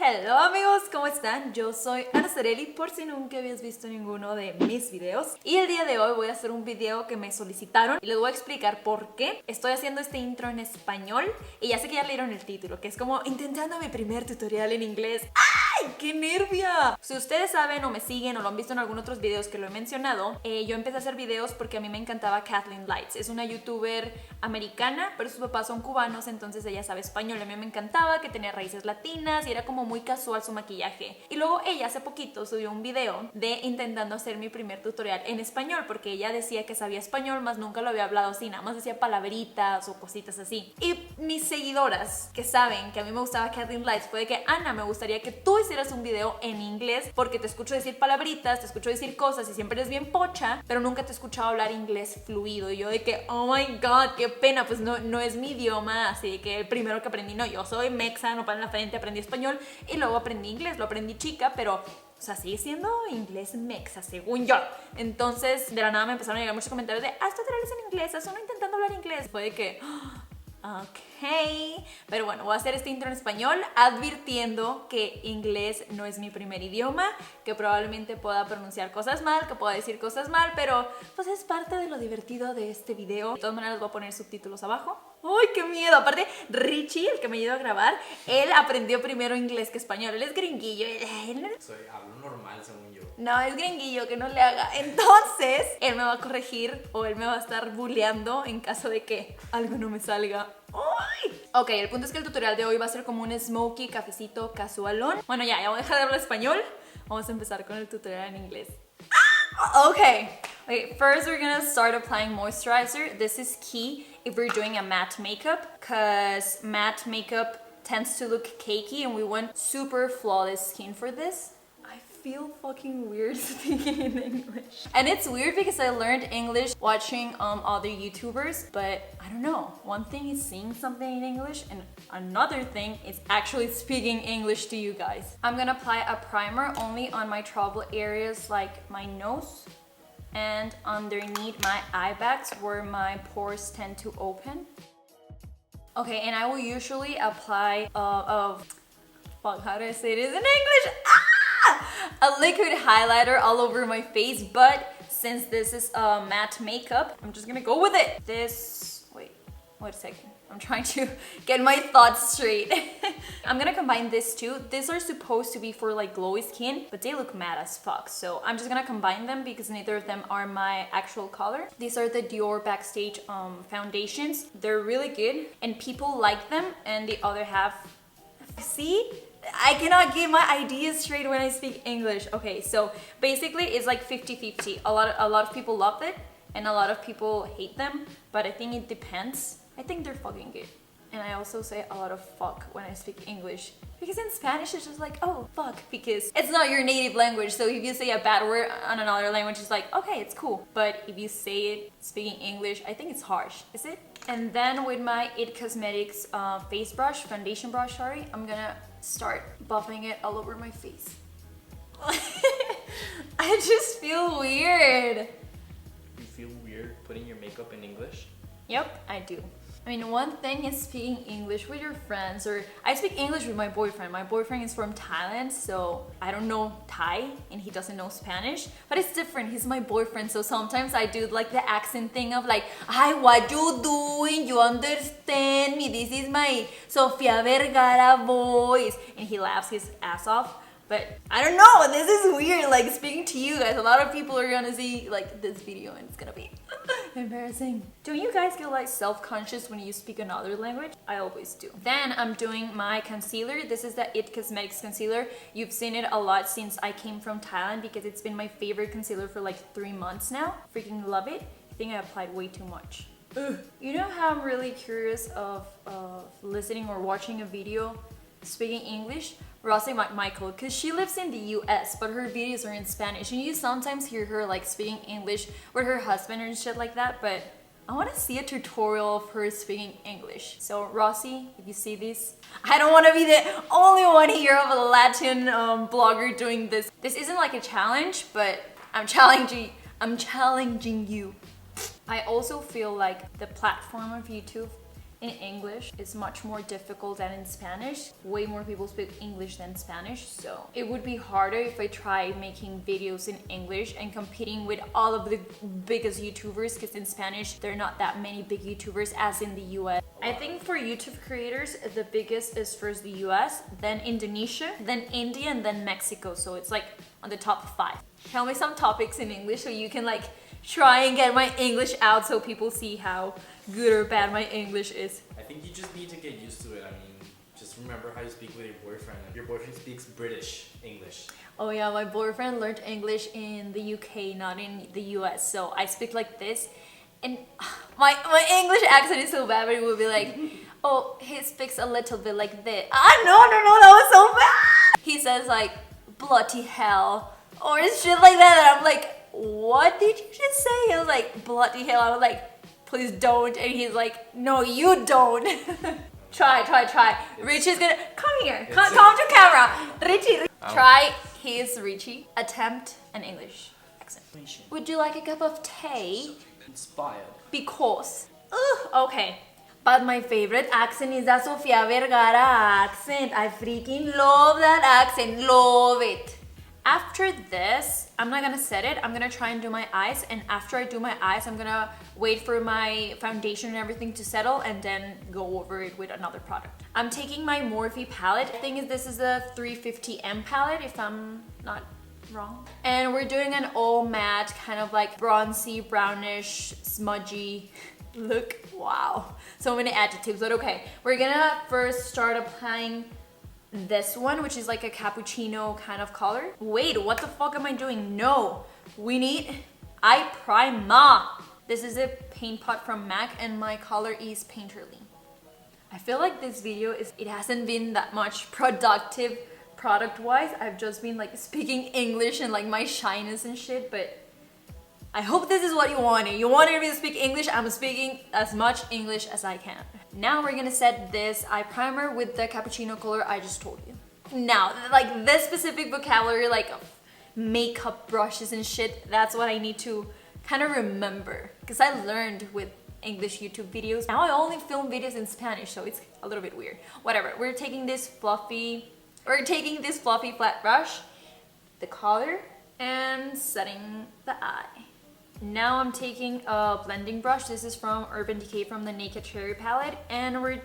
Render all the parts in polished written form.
Hello amigos, ¿cómo están? Yo soy Annasarelly, por si nunca habías visto ninguno de mis videos. Y el día de hoy voy a hacer un video que me solicitaron y les voy a explicar por qué estoy haciendo este intro en español. Y ya sé que ya leyeron el título, que es como intentando mi primer tutorial en inglés. ¡Ay, qué nervia! Si ustedes saben o me siguen o lo han visto en algunos otros videos que lo he mencionado, yo empecé a hacer videos porque a mí me encantaba Kathleen Lights. Es una youtuber americana, pero sus papás son cubanos, entonces ella sabe español. A mí me encantaba, que tenía raíces latinas y era como muy casual su maquillaje. Y luego ella hace poquito subió un video de intentando hacer mi primer tutorial en español, porque ella decía que sabía español, más nunca lo había hablado así, nada más decía palabritas o cositas así. Y mis seguidoras que saben que a mí me gustaba Kathleen Lights fue de que, Ana, me gustaría que tú hicieras un video en inglés porque te escucho decir palabritas, te escucho decir cosas y siempre eres bien pocha, pero nunca te he escuchado hablar inglés fluido. Y yo de que, oh my god, qué pena, pues no es mi idioma, así que el primero que aprendí, no, yo soy mexa, no para en la frente, aprendí español y luego aprendí inglés, lo aprendí chica, pero o sea, sigue siendo inglés mexa, según yo. Entonces, de la nada me empezaron a llegar muchos comentarios de haz tutoriales en inglés, haz uno intentando hablar inglés. Fue de que, ok, pero bueno, voy a hacer este intro en español advirtiendo que inglés no es mi primer idioma, que probablemente pueda pronunciar cosas mal, que pueda decir cosas mal, pero pues es parte de lo divertido de este video. De todas maneras voy a poner subtítulos abajo. ¡Uy, qué miedo! Aparte, Richie, el que me ayudó a grabar, él aprendió primero inglés que español. Él es gringuillo. Hablo normal, según yo. No, es gringuillo, que no le haga. Entonces, él me va a corregir o él me va a estar bulleando en caso de que algo no me salga. ¡Uy! Ok, el punto es que el tutorial de hoy va a ser como un smoky, cafecito, casualón. Bueno, ya voy a dejar de hablar español. Vamos a empezar con el tutorial en inglés. Okay, first we're gonna start applying moisturizer. This is key if we're doing a matte makeup, because matte makeup tends to look cakey and we want super flawless skin for this. I feel fucking weird speaking in English. And it's weird because I learned English watching other YouTubers, but I don't know. One thing is seeing something in English and another thing is actually speaking English to you guys. I'm gonna apply a primer only on my trouble areas like my nose and underneath my eye bags where my pores tend to open. Okay, and I will usually apply how do I say this in English? A liquid highlighter all over my face, but since this is matte makeup, I'm just gonna go with it. Wait a second. I'm trying to get my thoughts straight. I'm gonna combine this two. These are supposed to be for like glowy skin, but they look matte as fuck. So I'm just gonna combine them because neither of them are my actual color. These are the Dior Backstage foundations. They're really good and people like them, and the other half, see? I cannot get my ideas straight when I speak English. Okay, so basically it's like 50-50. A lot of people love it and a lot of people hate them, but I think it depends. I think they're fucking good. And I also say a lot of fuck when I speak English, because in Spanish it's just like, oh, fuck, because it's not your native language. So if you say a bad word on another language, it's like, okay, it's cool. But if you say it speaking English, I think it's harsh. Is it? And then with my IT Cosmetics foundation brush, sorry, I'm gonna start buffing it all over my face. I just feel weird. You feel weird putting your makeup in English? Yep, I do. I mean, one thing is speaking English with your friends, or I speak English with my boyfriend. My boyfriend is from Thailand, so I don't know Thai and he doesn't know Spanish, but it's different. He's my boyfriend, so sometimes I do like the accent thing of like, hi, what you doing? You understand me? This is my Sofia Vergara voice. And he laughs his ass off. But I don't know, this is weird, like speaking to you guys. A lot of people are gonna see like this video and it's gonna be embarrassing. Don't you guys get like self-conscious when you speak another language? I always do. Then I'm doing my concealer. This is the IT Cosmetics concealer. You've seen it a lot since I came from Thailand because it's been my favorite concealer for like 3 months now. Freaking love it. I think I applied way too much. Ugh. You know how I'm really curious of listening or watching a video speaking English? Rossi McMichael, because she lives in the US, but her videos are in Spanish, and you sometimes hear her like speaking English with her husband and shit like that, but I want to see a tutorial of her speaking English. So Rossi, if you see this, I don't want to be the only one here of a Latin blogger doing this. This isn't like a challenge, but I'm challenging you. I also feel like the platform of YouTube in English is much more difficult than in Spanish. Way more people speak English than Spanish, so it would be harder if I tried making videos in English and competing with all of the biggest YouTubers, because in Spanish there are not that many big YouTubers as in the US. I think for YouTube creators, the biggest is first the US, then Indonesia, then India, and then Mexico. So it's like on the top 5. Tell me some topics in English so you can like try and get my English out so people see how good or bad my English is. I think you just need to get used to it. I mean, just remember how you speak with your boyfriend. Your boyfriend speaks British English. Oh yeah, my boyfriend learned English in the UK, not in the US. So I speak like this. And my English accent is so bad, but it would be like, oh, he speaks a little bit like this. No, that was so bad. He says like, bloody hell, or shit like that. And I'm like, what did you just say? He was like, bloody hell. I was like, please don't. And he's like, no, you don't. Try. Richie's gonna, come here, come to camera. Richie. Try his Richie. Attempt an English accent. Would you like a cup of tea? Inspired. Because. Okay. But my favorite accent is the Sofia Vergara accent. I freaking love that accent. Love it. After this, I'm not gonna set it. I'm gonna try and do my eyes. And after I do my eyes, I'm gonna wait for my foundation and everything to settle and then go over it with another product. I'm taking my Morphe palette. The thing is, this is a 350M palette, if I'm not wrong. And we're doing an all matte, kind of like bronzy, brownish, smudgy look. Wow, so many adjectives, but okay. We're gonna first start applying this one, which is like a cappuccino kind of color. Wait, what the fuck am I doing? No, we need eye primer. This is a paint pot from MAC and my color is Painterly. I feel like this video it hasn't been that much productive product-wise. I've just been like speaking English and like my shyness and shit, but I hope this is what you wanted. You wanted me to speak English. I'm speaking as much English as I can. Now we're gonna set this eye primer with the cappuccino color I just told you. Now, like this specific vocabulary, like makeup brushes and shit, that's what I need to kind of remember, because I learned with English YouTube videos. Now I only film videos in Spanish, so it's a little bit weird. Whatever, we're taking this fluffy flat brush, the color, and setting the eye. Now I'm taking a blending brush. This is from Urban Decay from the Naked Cherry palette, and we're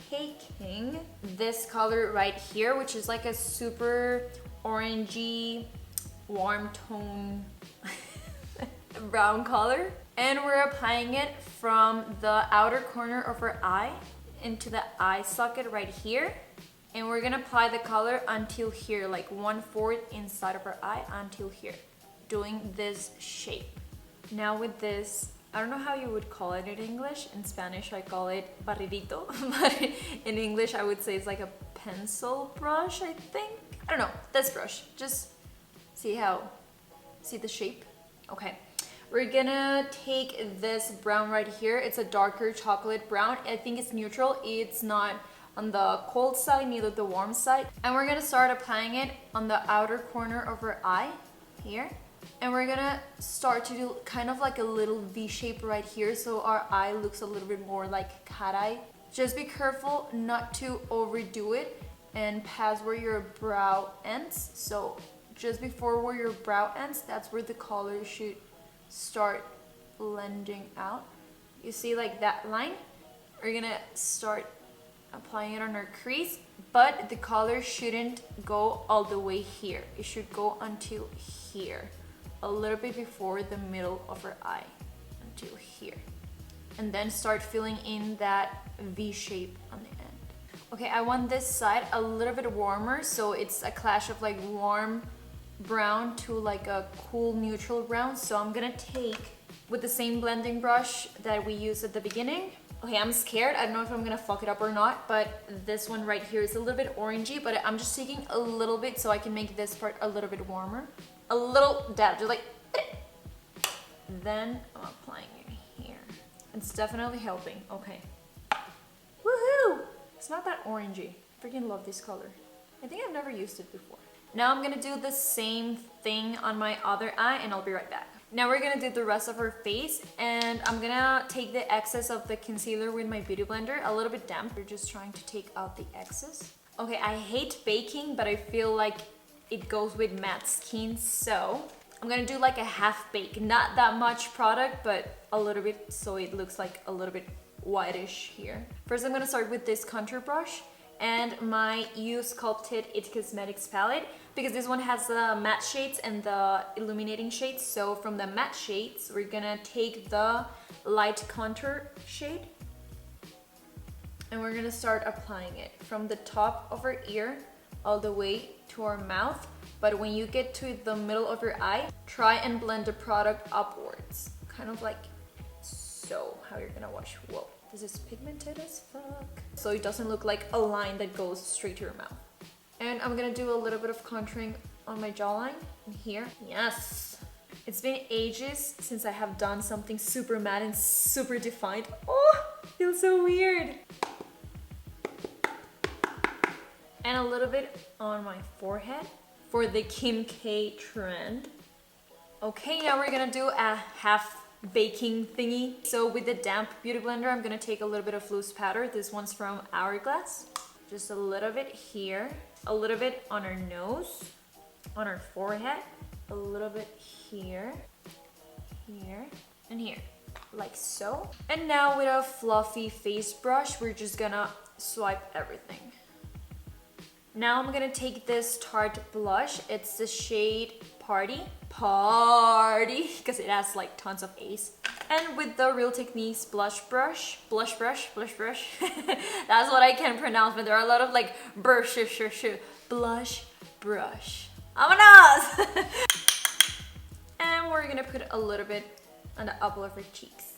taking this color right here, which is like a super orangey, warm tone brown color, and we're applying it from the outer corner of our eye into the eye socket right here, and we're gonna apply the color until here, like 1/4 inside of our eye until here, doing this shape. Now with this, I don't know how you would call it in English. In Spanish I call it barridito, but in English I would say it's like a pencil brush, I think. I don't know, this brush, just see the shape? Okay. We're gonna take this brown right here. It's a darker chocolate brown. I think it's neutral. It's not on the cold side, neither the warm side. And we're gonna start applying it on the outer corner of our eye, here. And we're gonna start to do kind of like a little V shape right here, so our eye looks a little bit more like cat eye. Just be careful not to overdo it and pass where your brow ends. So just before where your brow ends, that's where the color should start blending out. You see like that line? We're gonna start applying it on our crease, but the color shouldn't go all the way here. It should go until here, a little bit before the middle of our eye, until here. And then start filling in that V shape on the end. Okay, I want this side a little bit warmer, so it's a clash of like warm brown to like a cool neutral brown. So I'm gonna take, with the same blending brush that we used at the beginning. Okay, I'm scared. I don't know if I'm gonna fuck it up or not, but this one right here is a little bit orangey, but I'm just taking a little bit so I can make this part a little bit warmer. A little dab, just like, then I'm applying it here. It's definitely helping. Okay. Woohoo! It's not that orangey. Freaking love this color. I think I've never used it before. Now I'm gonna do the same thing on my other eye and I'll be right back. Now we're gonna do the rest of her face, and I'm gonna take the excess of the concealer with my beauty blender, a little bit damp. We're just trying to take out the excess. Okay, I hate baking, but I feel like it goes with matte skin, so I'm gonna do like a half bake. Not that much product, but a little bit, so it looks like a little bit whitish here. First, I'm gonna start with this contour brush and my You Sculpted It Cosmetics palette, because this one has the matte shades and the illuminating shades. So from the matte shades, we're gonna take the light contour shade and we're gonna start applying it from the top of our ear all the way to our mouth. But when you get to the middle of your eye, try and blend the product upwards, kind of like so. How you're gonna watch. Whoa, this is pigmented as fuck. So it doesn't look like a line that goes straight to your mouth. And I'm gonna do a little bit of contouring on my jawline and here. Yes! It's been ages since I have done something super matte and super defined. Oh, feels so weird. And a little bit on my forehead for the Kim K trend. Okay, now we're gonna do a half baking thingy. So with the damp beauty blender, I'm gonna take a little bit of loose powder. This one's from Hourglass. Just a little bit here, a little bit on our nose, on our forehead, a little bit here, here, and here, like so. And now with a fluffy face brush, we're just gonna swipe everything. Now I'm gonna take this Tarte blush. It's the shade Party, because it has like tons of A's. And with the Real Techniques blush brush, that's what I can pronounce, but there are a lot of like blush brush. Vámonos! And we're gonna put a little bit on the upper of her cheeks.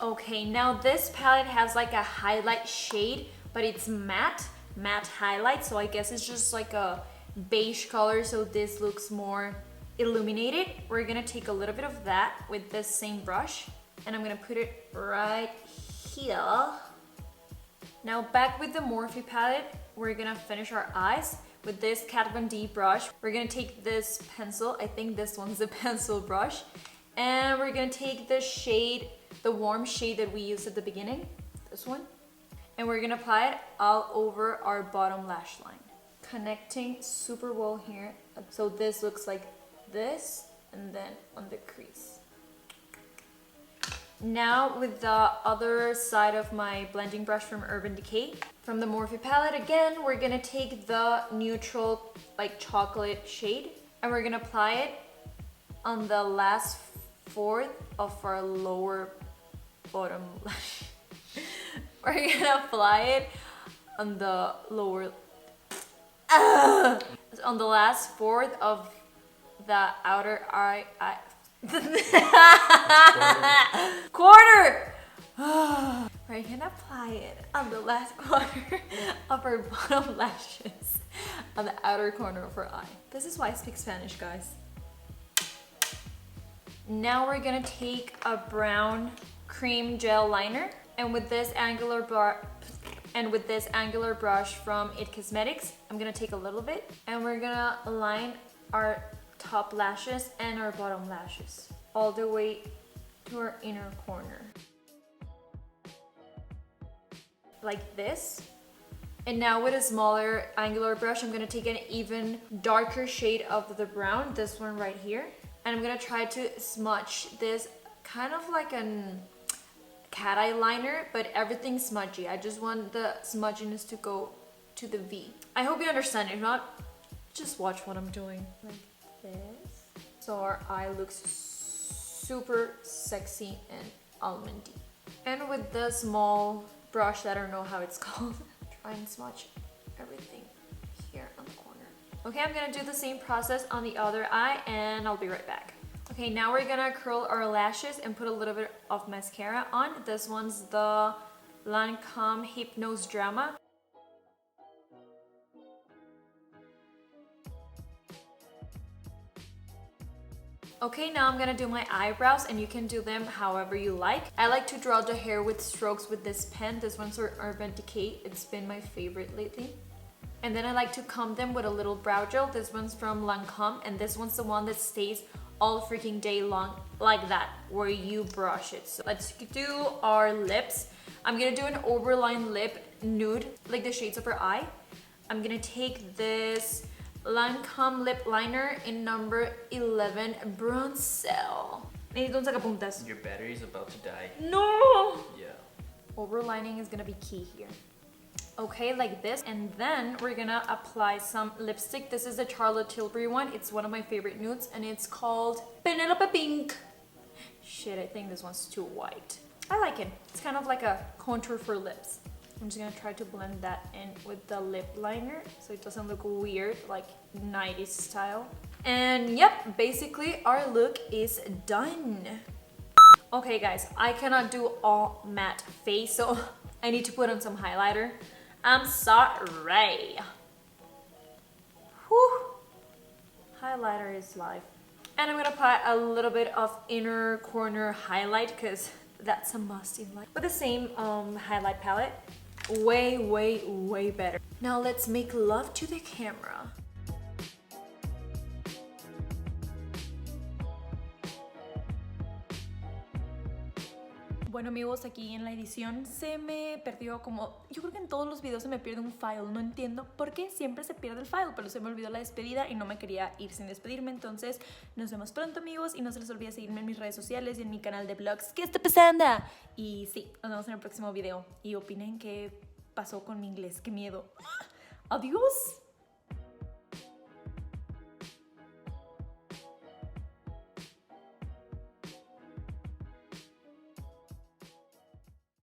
Okay, now this palette has like a highlight shade, but it's matte highlight, so I guess it's just like a beige color, so this looks more illuminated. We're gonna take a little bit of that with this same brush and I'm gonna put it right here. Now back with the Morphe palette, we're gonna finish our eyes with this Kat Von D brush. We're gonna take this pencil, I think this one's a pencil brush, and we're gonna take the shade, the warm shade that we used at the beginning, this one, and we're gonna apply it all over our bottom lash line, connecting super well here. So this looks like this, and then on the crease. Now with the other side of my blending brush from Urban Decay, from the Morphe palette again, we're gonna take the neutral like chocolate shade and we're gonna apply it on the last fourth of our lower bottom lash. We're gonna apply it on the lower, on the last fourth of the outer eye, quarter. We're gonna apply it on the last quarter of our bottom lashes, on the outer corner of our eye. This is why I speak Spanish, guys. Now we're gonna take a brown cream gel liner, and with this angular brush from It Cosmetics, I'm gonna take a little bit, and we're gonna line our top lashes and our bottom lashes all the way to our inner corner, like this. And now with a smaller angular brush, I'm gonna take an even darker shade of the brown, this one right here, and I'm gonna try to smudge this kind of like an cat eye liner, but everything's smudgy. I just want the smudginess to go to the V. I hope you understand. If not, just watch what I'm doing. Like this. So our eye looks super sexy and almondy. And with the small brush that I don't know how it's called, try and smudge everything here on the corner. Okay, I'm gonna do the same process on the other eye and I'll be right back. Okay, now we're gonna curl our lashes and put a little bit of mascara on. This one's the Lancome Hypnose Drama. Okay, now I'm gonna do my eyebrows and you can do them however you like. I like to draw the hair with strokes with this pen. This one's for Urban Decay. It's been my favorite lately. And then I like to comb them with a little brow gel. This one's from Lancome and this one's the one that stays all freaking day long like that, where you brush it. So let's do our lips. I'm gonna do an overline lip nude, like the shades of her eye. I'm gonna take this Lancome lip liner in number 11 Bronzel. Necesito un sacapuntas. Your battery is about to die. No! Yeah. Overlining is gonna be key here. Okay, like this. And then we're gonna apply some lipstick. This is the Charlotte Tilbury one. It's one of my favorite nudes and it's called Penelope Pink. Shit, I think this one's too white. I like it. It's kind of like a contour for lips. I'm just gonna try to blend that in with the lip liner so it doesn't look weird, like 90s style. And yep, basically our look is done. Okay guys, I cannot do all matte face, so I need to put on some highlighter. I'm sorry. Whew. Highlighter is life. And I'm gonna apply a little bit of inner corner highlight because that's a must in life. With the same highlight palette. Way, way, way better. Now let's make love to the camera. Bueno amigos, aquí en la edición se me perdió como... Yo creo que en todos los videos se me pierde un file. No entiendo por qué siempre se pierde el file, pero se me olvidó la despedida y no me quería ir sin despedirme. Entonces nos vemos pronto amigos y no se les olvide seguirme en mis redes sociales y en mi canal de vlogs. ¿Qué está pasando? Y sí, nos vemos en el próximo video. Y opinen qué pasó con mi inglés. ¡Qué miedo! ¡Adiós!